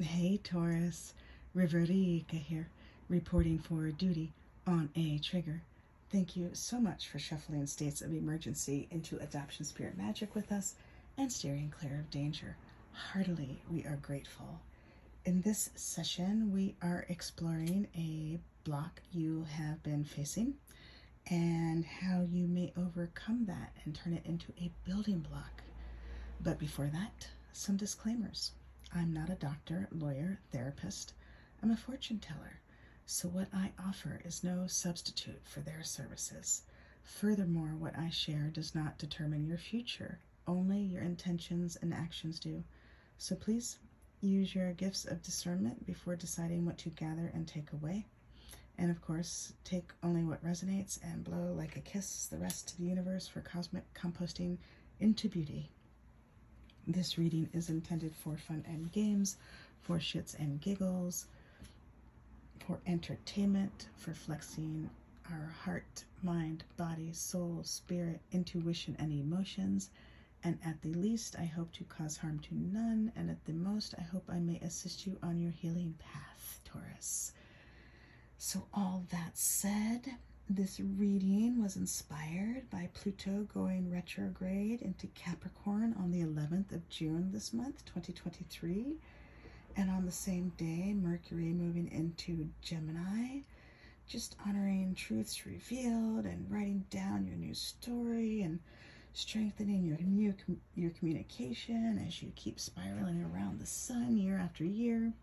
Hey Taurus, Riverica here, reporting for duty on a trigger. Thank you so much for shuffling states of emergency into adoption spirit magic with us and steering clear of danger. Heartily, we are grateful. In this session, we are exploring a block you have been facing and how you may overcome that and turn it into a building block. But before that, some disclaimers. I'm not a doctor, lawyer, therapist. I'm a fortune teller, so what I offer is no substitute for their services. Furthermore, what I share does not determine your future. Only your intentions and actions do. So please use your gifts of discernment before deciding what to gather and take away. And of course, take only what resonates and blow like a kiss the rest to the universe for cosmic composting into beauty. This reading is intended for fun and games, for shits and giggles, for entertainment, for flexing our heart, mind, body, soul, spirit, intuition, and emotions. And at the least, I hope to cause harm to none. And at the most, I hope I may assist you on your healing path, Taurus. So all that said, this reading was inspired by Pluto going retrograde into Capricorn on the 11th of June this month, 2023. And on the same day, Mercury moving into Gemini, just honoring truths revealed and writing down your new story and strengthening your communication as you keep spiraling around the sun year after year.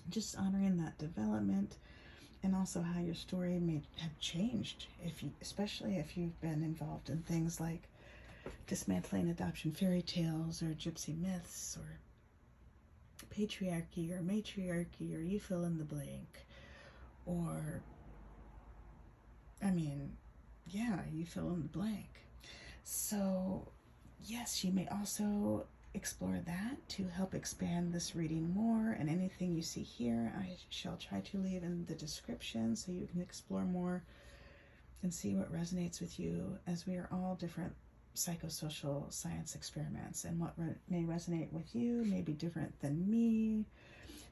Just honoring that development. And also how your story may have changed, especially if you've been involved in things like dismantling adoption fairy tales or gypsy myths or patriarchy or matriarchy, or you fill in the blank. Or, you fill in the blank. So, yes, you may also explore that to help expand this reading more, and anything you see here I shall try to leave in the description so you can explore more and see what resonates with you, as we are all different psychosocial science experiments, and what may resonate with you may be different than me.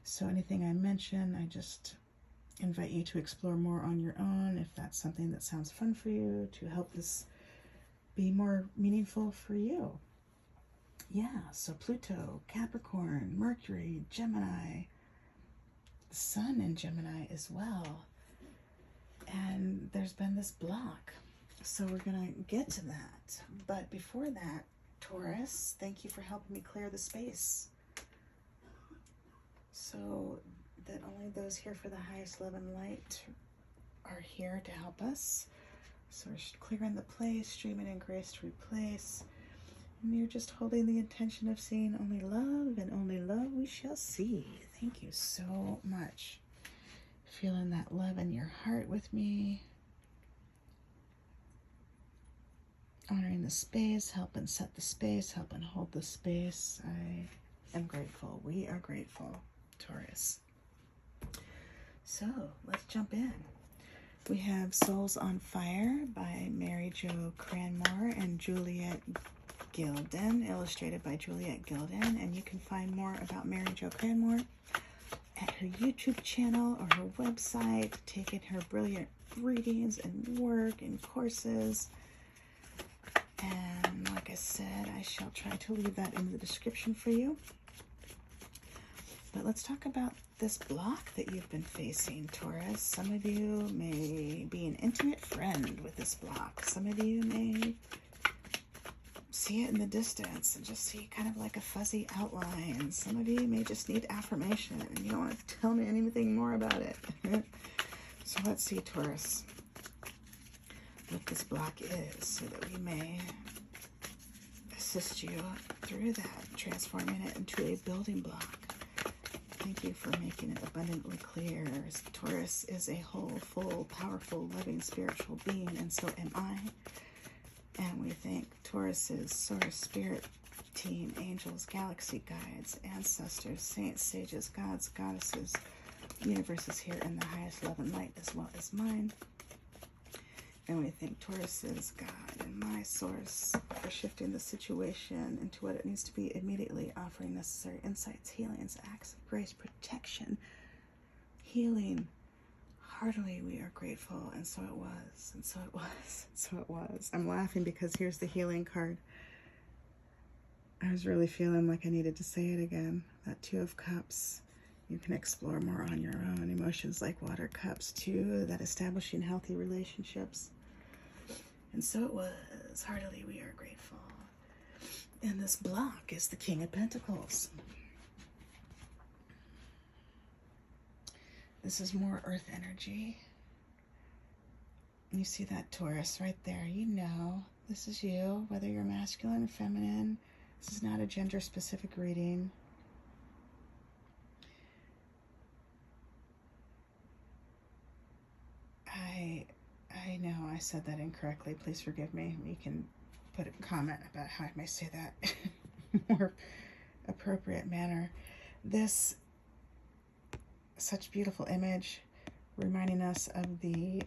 So anything I mention, I just invite you to explore more on your own if that's something that sounds fun for you, to help this be more meaningful for you. Yeah, so Pluto, Capricorn, Mercury, Gemini, Sun in Gemini as well. And there's been this block. So we're going to get to that. But before that, Taurus, thank you for helping me clear the space, so that only those here for the highest love and light are here to help us. So we're clearing the place, streaming in grace to replace. And you're just holding the intention of seeing only love, and only love we shall see. Thank you so much. Feeling that love in your heart with me. Honoring the space, helping set the space, helping hold the space. I am grateful. We are grateful, Taurus. So let's jump in. We have Souls on Fire by Mary Jo Cranmore and Juliet Gilden, illustrated by Juliet Gilden, and you can find more about Mary Jo Cranmore at her YouTube channel or her website, taking her brilliant readings and work and courses. And like I said, I shall try to leave that in the description for you. But let's talk about this block that you've been facing, Taurus. Some of you may be an intimate friend with this block. Some of you may see it in the distance and just see kind of like a fuzzy outline. Some of you may just need affirmation and you don't want to tell me anything more about it. So let's see, Taurus, what this block is, so that we may assist you through that, transforming it into a building block. Thank you for making it abundantly clear. Taurus is a whole, full, powerful, loving, spiritual being, and so am I. And we thank Taurus's source, spirit team, angels, galaxy guides, ancestors, saints, sages, gods, goddesses, universes here in the highest love and light, as well as mine. And we thank Taurus is God and my source for shifting the situation into what it needs to be immediately, offering necessary insights, healings, acts of grace, protection, healing. Heartily we are grateful, and so it was, and so it was, and so it was. I'm laughing because here's the healing card. I was really feeling like I needed to say it again. That Two of Cups. You can explore more on your own. Emotions like water cups too, that establishing healthy relationships. And so it was. Heartily we are grateful. And this block is the King of Pentacles. This is more earth energy. You see that Taurus right there. You know, this is you, whether you're masculine or feminine. This is not a gender-specific reading. I know I said that incorrectly. Please forgive me. You can put a comment about how I may say that in a more appropriate manner. This, such beautiful image, reminding us of the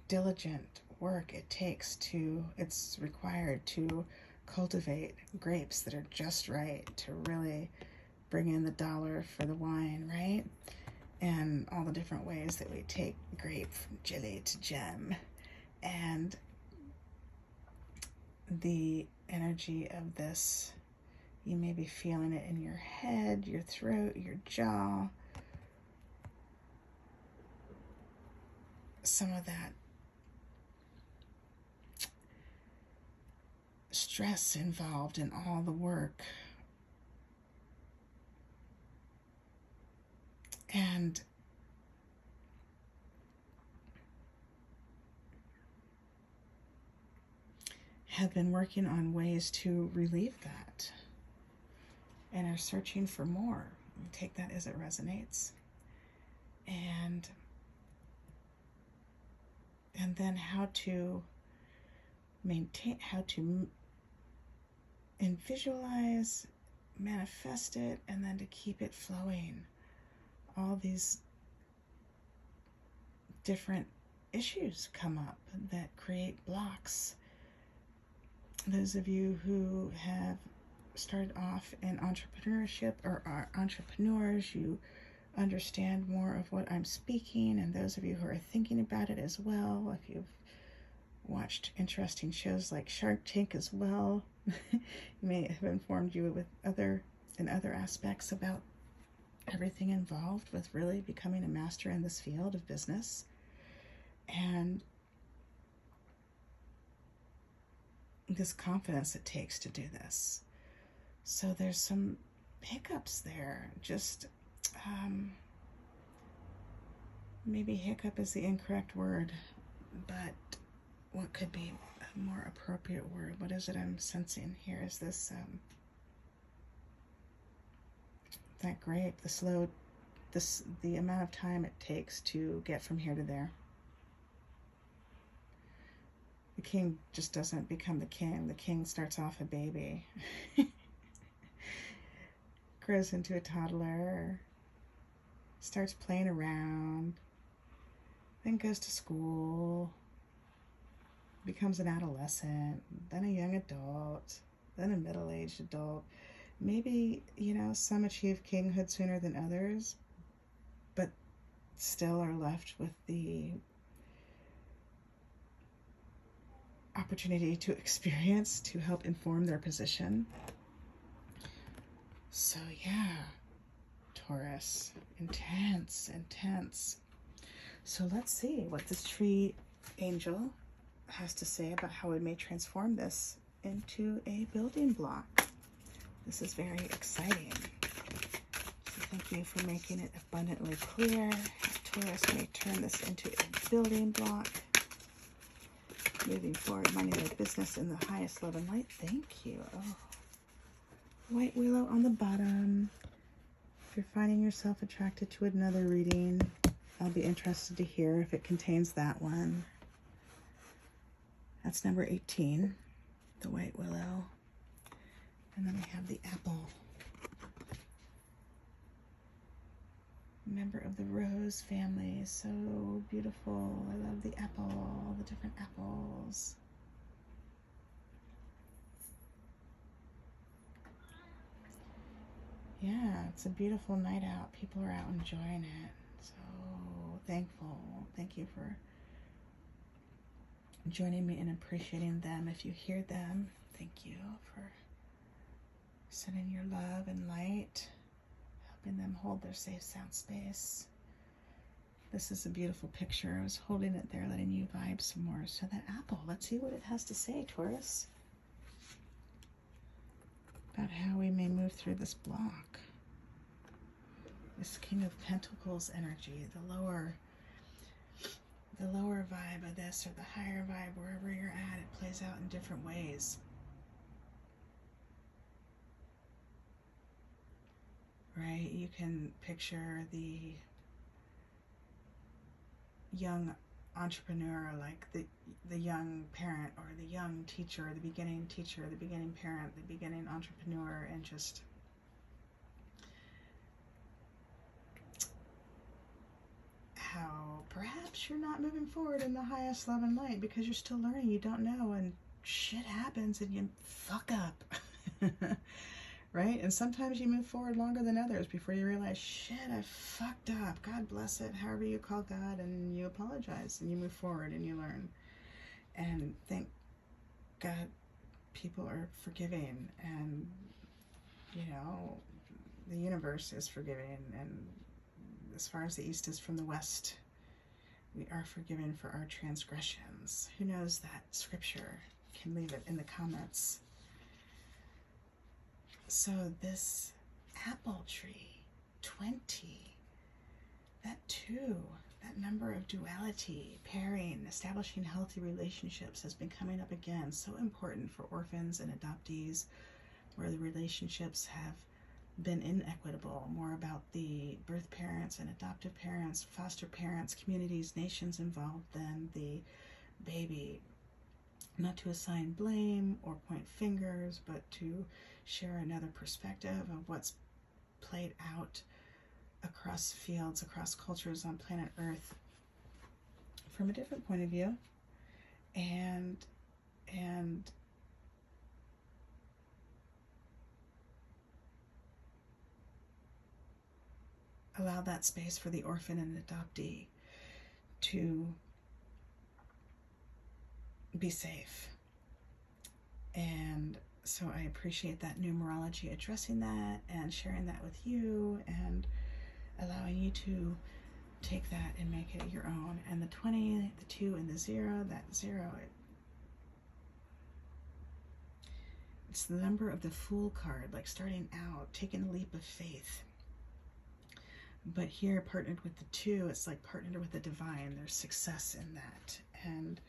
diligent work it's required to cultivate grapes that are just right, to really bring in the dollar for the wine, right? And all the different ways that we take grape from jelly to gem. And the energy of this, you may be feeling it in your head, your throat, your jaw. Some of that stress involved in all the work. And have been working on ways to relieve that and are searching for more. Take that as it resonates. And then how to maintain, how to visualize, manifest it, and then to keep it flowing. All these different issues come up that create blocks. Those of you who have started off in entrepreneurship or are entrepreneurs, you understand more of what I'm speaking, and those of you who are thinking about it as well, if you've watched interesting shows like Shark Tank as well, may have informed you with other aspects about everything involved with really becoming a master in this field of business. And this confidence it takes to do this. So there's some hiccups there. Just maybe hiccup is the incorrect word, but what could be a more appropriate word? What is it I'm sensing here? Is this that grape, the amount of time it takes to get from here to there. The king just doesn't become the king. The king starts off a baby, grows into a toddler, starts playing around, then goes to school, becomes an adolescent, then a young adult, then a middle-aged adult. Maybe, some achieve kinghood sooner than others, but still are left with the opportunity to experience, to help inform their position. So yeah, Taurus, intense. So let's see what this tree angel has to say about how it may transform this into a building block. This is very exciting. So thank you for making it abundantly clear. Taurus may turn this into a building block. Moving forward, minding their business in the highest love and light. Thank you. Oh. White willow on the bottom. If you're finding yourself attracted to another reading, I'll be interested to hear if it contains that one. That's number 18, the white willow. And then we have the apple. member of the rose family. So beautiful. I love the apple, all the different apples. Yeah, it's a beautiful night out. People are out enjoying it. So thankful. Thank you for joining me and appreciating them. If you hear them, thank you for sending your love and light, helping them hold their safe sound space. This is a beautiful picture. I was holding it there, letting you vibe some more. So that apple, let's see what it has to say, Taurus, about how we may move through this block. This King of Pentacles energy, the lower vibe of this, or the higher vibe, wherever you're at, it plays out in different ways. Right? You can picture the young entrepreneur, like the young parent, or the young teacher, the beginning parent, the beginning entrepreneur, and just how perhaps you're not moving forward in the highest love and light because you're still learning, you don't know, and shit happens and you fuck up. Right? And sometimes you move forward longer than others before you realize, shit, I fucked up. God bless it, however you call God, and you apologize and you move forward and you learn. And thank God people are forgiving, and the universe is forgiving, and as far as the east is from the west, we are forgiven for our transgressions. Who knows that scripture? Can leave it in the comments. So this apple tree, 20, that 2, that number of duality, pairing, establishing healthy relationships has been coming up again. So important for orphans and adoptees, where the relationships have been inequitable, more about the birth parents and adoptive parents, foster parents, communities, nations involved than the baby. Not to assign blame or point fingers, but to share another perspective of what's played out across fields, across cultures on planet Earth from a different point of view, and allow that space for the orphan and adoptee to be safe. And so I appreciate that numerology addressing that and sharing that with you, and allowing you to take that and make it your own. And the 20, the 2, and the 0, that 0, it's the number of the Fool card, like starting out, taking a leap of faith. But here, partnered with the 2, it's like partnered with the divine. There's success in that, and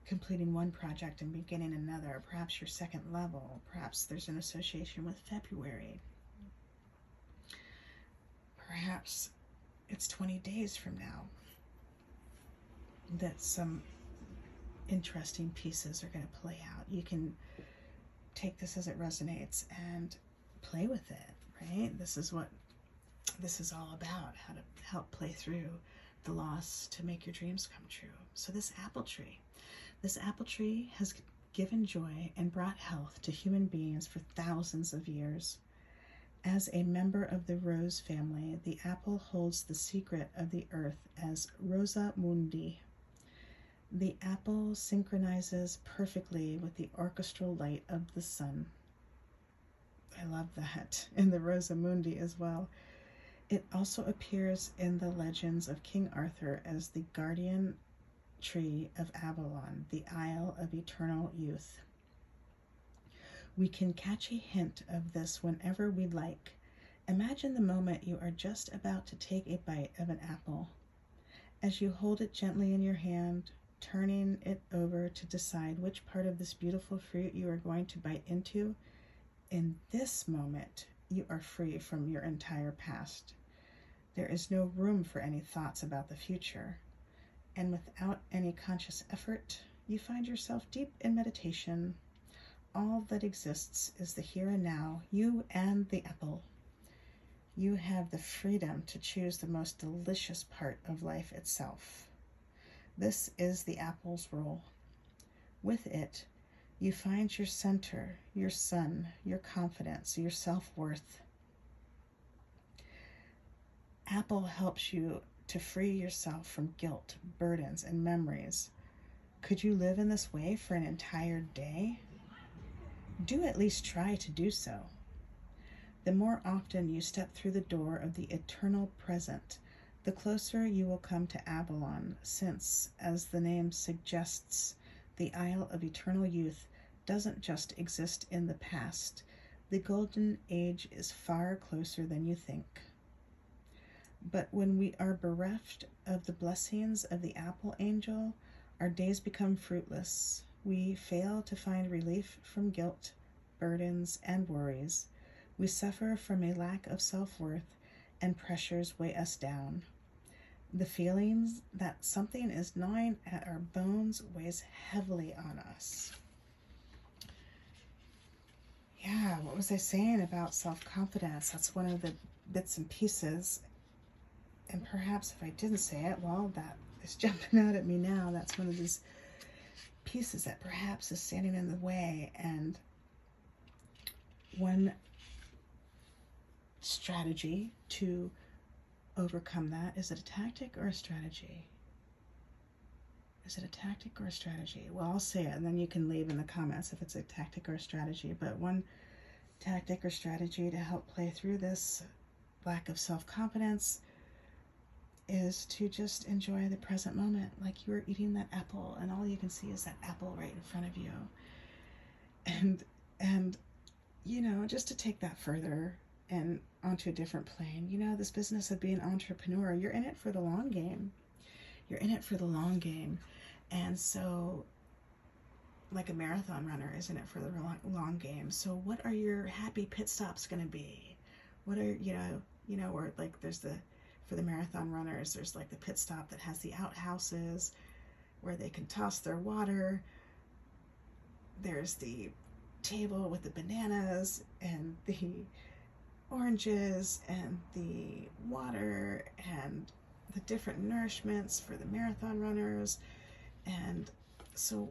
completing one project and beginning another. Perhaps your second level. Perhaps there's an association with February. Perhaps it's 20 days from now that some interesting pieces are going to play out. You can take this as it resonates and play with it, right? This is what this is all about, how to help play through the loss to make your dreams come true. So this apple tree has given joy and brought health to human beings for thousands of years. As a member of the rose family, the apple holds the secret of the earth as Rosa Mundi. The apple synchronizes perfectly with the orchestral light of the sun. I love that. In the Rosa Mundi as well. It also appears in the legends of King Arthur as the guardian tree of Avalon, the Isle of Eternal Youth. We can catch a hint of this whenever we like. Imagine the moment you are just about to take a bite of an apple. As you hold it gently in your hand, turning it over to decide which part of this beautiful fruit you are going to bite into, in this moment, you are free from your entire past. There is no room for any thoughts about the future. And without any conscious effort, you find yourself deep in meditation. All that exists is the here and now, you and the apple. You have the freedom to choose the most delicious part of life itself. This is the apple's role. With it, you find your center, your sun, your confidence, your self-worth. Apple helps you to free yourself from guilt, burdens, and memories. Could you live in this way for an entire day? Do at least try to do so. The more often you step through the door of the eternal present, the closer you will come to Avalon, since, as the name suggests, the Isle of Eternal Youth doesn't just exist in the past. The Golden Age is far closer than you think. But when we are bereft of the blessings of the Apple Angel, our days become fruitless. We fail to find relief from guilt, burdens, and worries. We suffer from a lack of self-worth, and pressures weigh us down. The feelings that something is gnawing at our bones weighs heavily on us. Yeah, what was I saying about self-confidence? That's one of the bits and pieces. And perhaps if I didn't say it, well, that is jumping out at me now. That's one of these pieces that perhaps is standing in the way. And one strategy to overcome that, is it a tactic or a strategy? Is it a tactic or a strategy? Well, I'll say it, and then you can leave in the comments if it's a tactic or a strategy. But one tactic or strategy to help play through this lack of self-confidence is to just enjoy the present moment, like you were eating that apple and all you can see is that apple right in front of you. And you know, just to take that further and onto a different plane, you know, this business of being an entrepreneur, you're in it for the long game. You're in it for the long game. And so, like a marathon runner is in it for the long game. So what are your happy pit stops going to be? What are, you know, or like there's for the marathon runners, there's like the pit stop that has the outhouses where they can toss their water. There's the table with the bananas and the oranges and the water and the different nourishments for the marathon runners. And so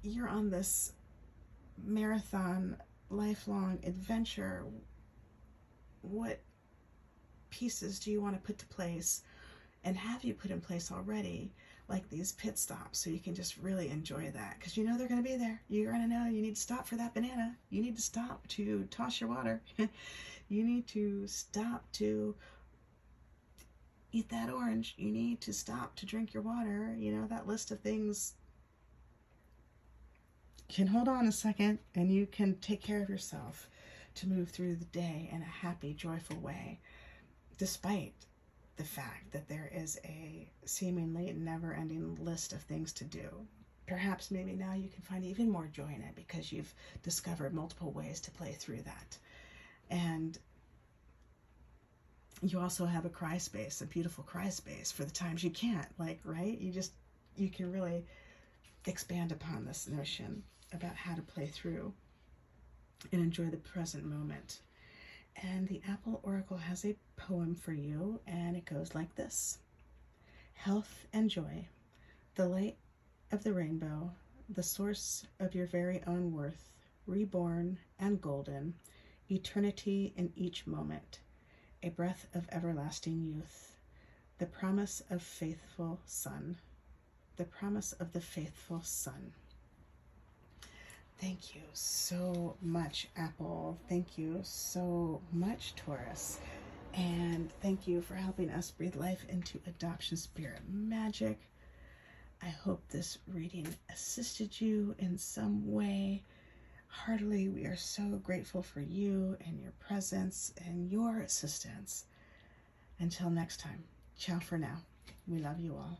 you're on this marathon lifelong adventure. What pieces do you want to put to place, and have you put in place already, like these pit stops, so you can just really enjoy that, because you know they're going to be there. You're going to know you need to stop for that banana, you need to stop to toss your water, you need to stop to eat that orange, you need to stop to drink your water. You know, that list of things. You can hold on a second and you can take care of yourself to move through the day in a happy, joyful way, despite the fact that there is a seemingly never-ending list of things to do. Perhaps maybe now you can find even more joy in it because you've discovered multiple ways to play through that. And you also have a cry space, a beautiful cry space for the times you can't, like, right? You can really expand upon this notion about how to play through and enjoy the present moment. And the Apple Oracle has a poem for you, and it goes like this. Health and joy, the light of the rainbow, the source of your very own worth, reborn and golden, eternity in each moment, a breath of everlasting youth, the promise of faithful sun, the promise of the faithful sun. Thank you so much, Apple. Thank you so much, Taurus. And thank you for helping us breathe life into Adoption Spirit Magic. I hope this reading assisted you in some way. Heartily, we are so grateful for you and your presence and your assistance. Until next time, ciao for now. We love you all.